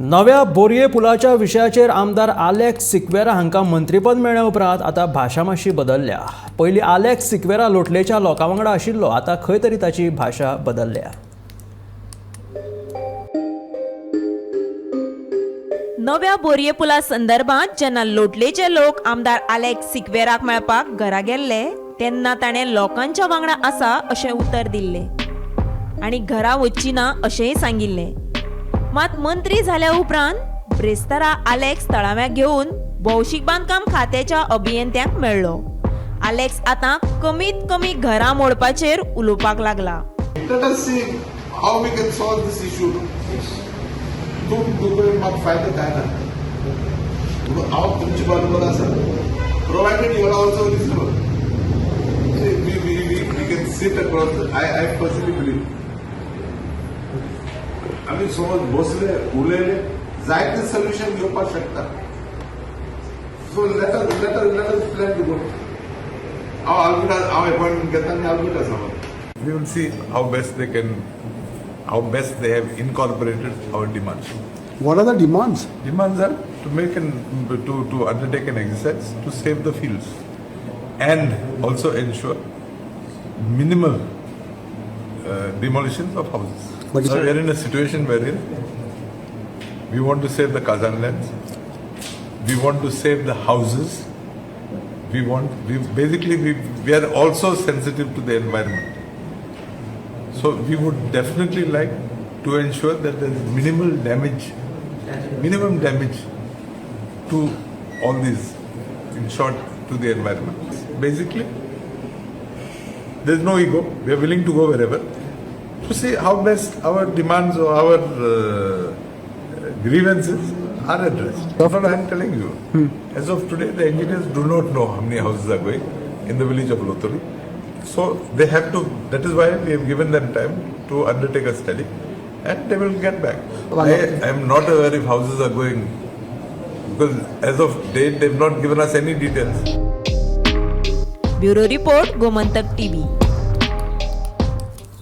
नव्या बोरये पुलाच्या विशयाचेर आमदार आलेक्स सिक्वेरा हांकां मंत्रीपद मेळ्ळे उपरांत आतां भाशा मातशी बदलल्या। पयलीं आलेक्स सिक्वेरा लोटलेच्या लोकां वांगडा आशिल्लो, आतां खंय तरी ताची भाशा बदलल्या। नव्या बोरये पुला संदर्भात जेन्ना लोटलेचे लोक आमदार आलेक्स सिक्वेराक मेळपाक घरा गेल्ले तेन्ना ताणें लोकांच्या वांगडा आसा अशें उतर दिल्लें आनी घरा वचची ना अशेंय सांगिल्लें। मात मंत्री जाल्या उपरांत ब्रेस्तारा आलेक्स तळाव्याक घेवन भौशीक बांदकाम खात्याच्या अभियंत्यांक मेळ्ळो। आलेक्स आतां कमीत कमी घरां मोडपाचेर उलोवपाक लागला। Let us see how we can solve this issue. तुम्हाला फायदा काय ना? हांव तुमचे बरोबर आसा. Provided you are also reasonable. We can sit across. I personally believe. आम्ही समज बसले उलयले जायते सोल्युशन घेवपाक शकता. So let us plan to go. हांव अपॉइंटमेंट घेता आनी आल्बिटा समज. We will see how best they have incorporated our demands. What are the demands? Demands are to undertake an exercise to save the fields and also ensure minimal demolitions of houses. But so we are in a situation wherein we want to save the Kazan lands, we want to save the houses, we are also sensitive to the environment. So we would definitely like to ensure that there is minimum damage to all these, in short, to the environment. Basically, there is no ego. We are willing to go wherever to see how best our demands or our grievances are addressed. That's what I am telling you. As of today, the engineers do not know how many houses are going in the village of Lothori. So they have to, that is why we have given them time to undertake a study and they will get back. I am not aware if houses are going because as of date they have not given us any details. Bureau Report, Gomantak TV.